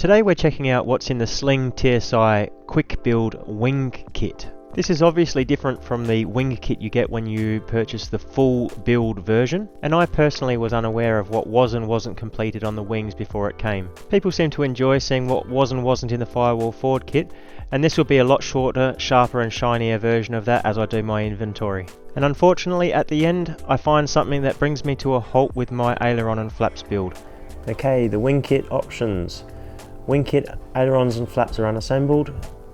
Today we're checking out what's in the Sling TSI quick build wing kit. This is obviously different from the wing kit you get when you purchase the full build version, and I personally was unaware of what was and wasn't completed on the wings before it came. People seem to enjoy seeing what was and wasn't in the Firewall Ford kit, and this will be a lot shorter, sharper and shinier version of that as I do my inventory. And unfortunately at the end I find something that brings me to a halt with my aileron and flaps build. Okay, the wing kit options. Wing kit ailerons and flaps are unassembled.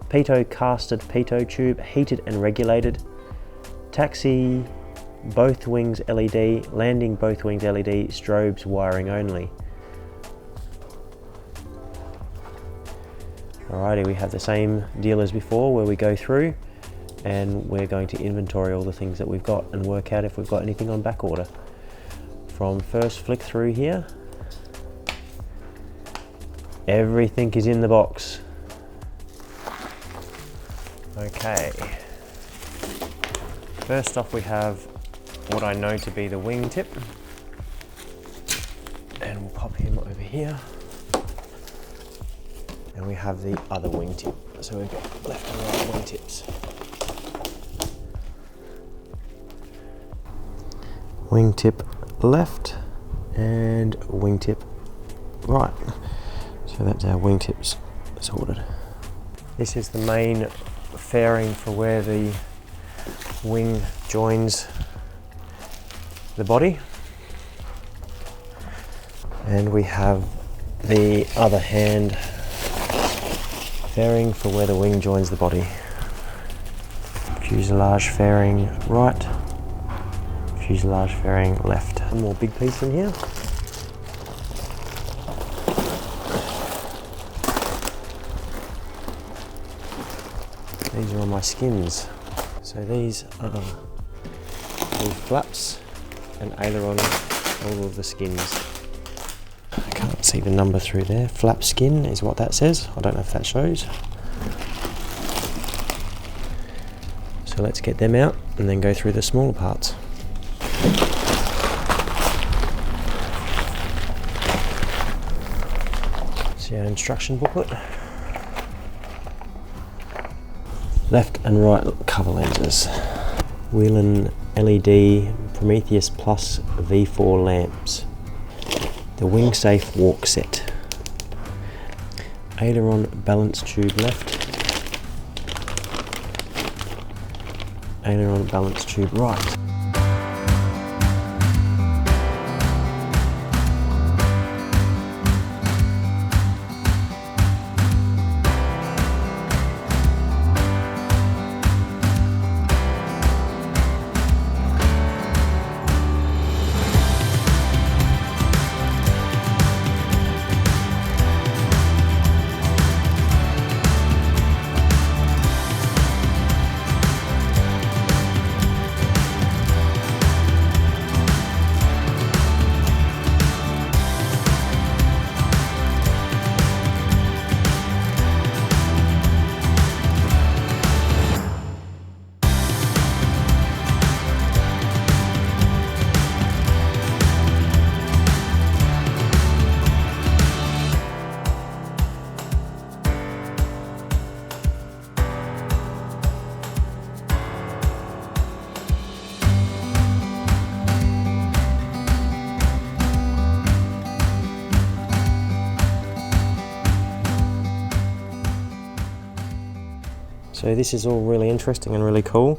Pitot casted pitot tube, heated and regulated. Taxi both wings LED, landing both wings LED, strobes wiring only. Alrighty, we have the same deal as before where we go through and we're going to inventory all the things that we've got and work out if we've got anything on back order. From first flick through here, everything is in the box. Okay, first off we have what I know to be the wing tip, and we'll pop him over here, and we have the other wing tip. So we've got left and right wing tips. Wing tip left and wing tip right. So that's our wing tips sorted. This is the main fairing for where the wing joins the body, and we have the other hand fairing for where the wing joins the body. Fuselage fairing right, fuselage fairing left. One more big piece in here. These are on my skins. So these are the flaps and aileron, all of the skins. I can't see the number through there. Flap skin is what that says. I don't know if that shows. So let's get them out and then go through the smaller parts. See our instruction booklet. Left and right cover lenses. Whelen LED Prometheus Plus V4 lamps. The wing safe walk set. Aileron balance tube left. Aileron balance tube right. So this is all really interesting and really cool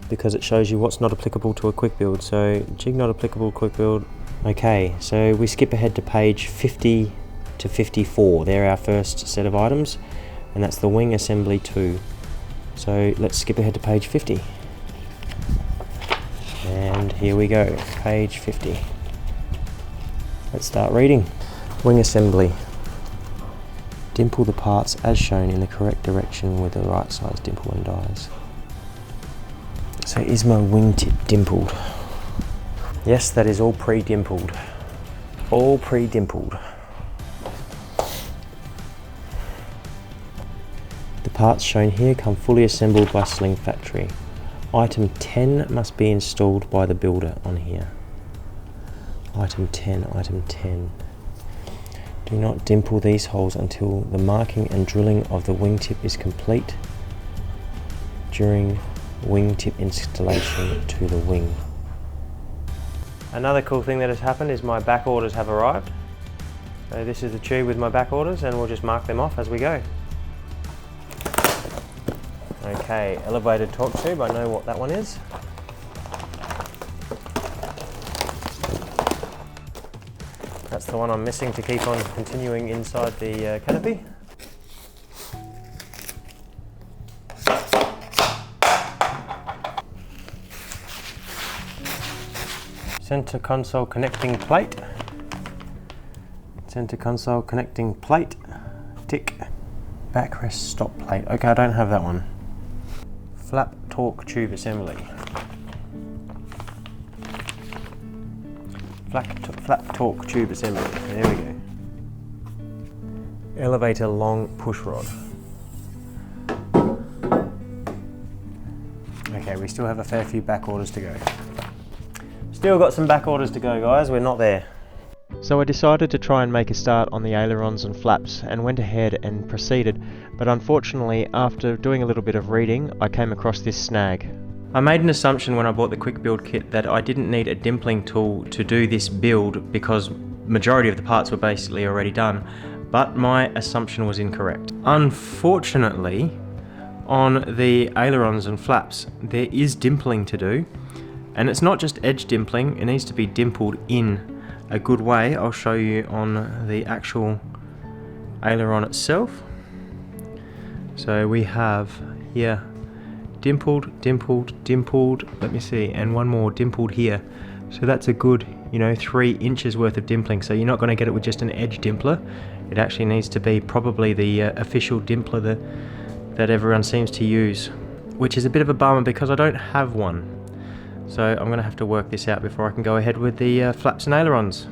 because it shows you what's not applicable to a quick build. So jig not applicable, quick build. Okay, so we skip ahead to page 50 to 54. They're our first set of items, and that's the wing assembly 2. So let's skip ahead to page 50. And here we go, page 50. Let's start reading. Wing assembly. Dimple the parts as shown in the correct direction with the right size dimple and dies. So is my wing tip dimpled? Yes, that is all pre-dimpled. All pre-dimpled. The parts shown here come fully assembled by Sling Factory. Item 10 must be installed by the builder on here. Item 10, item 10. Do not dimple these holes until the marking and drilling of the wingtip is complete during wingtip installation to the wing. Another cool thing that has happened is my back orders have arrived. So this is the tube with my back orders, and we'll just mark them off as we go. Okay, elevated torque tube, I know what that one is. That's the one I'm missing to keep on continuing inside the canopy. Center console connecting plate. Center console connecting plate. Tick. Backrest stop plate. Okay, I don't have that one. Flap torque tube assembly. Flap torque tube assembly. There we go. Elevator long push rod. Okay, we still have a fair few back orders to go. Still got some back orders to go, guys. We're not there. So I decided to try and make a start on the ailerons and flaps and went ahead and proceeded, but unfortunately after doing a little bit of reading I came across this snag. I made an assumption when I bought the quick build kit that I didn't need a dimpling tool to do this build because majority of the parts were basically already done, but my assumption was incorrect. Unfortunately, on the ailerons and flaps there is dimpling to do, and it's not just edge dimpling, it needs to be dimpled in a good way. I'll show you on the actual aileron itself. So we have here dimpled, dimpled, dimpled, let me see, and one more dimpled here. So that's a good, 3 inches worth of dimpling. So you're not going to get it with just an edge dimpler. It actually needs to be probably the official dimpler that everyone seems to use, which is a bit of a bummer because I don't have one. So I'm going to have to work this out before I can go ahead with the flaps and ailerons.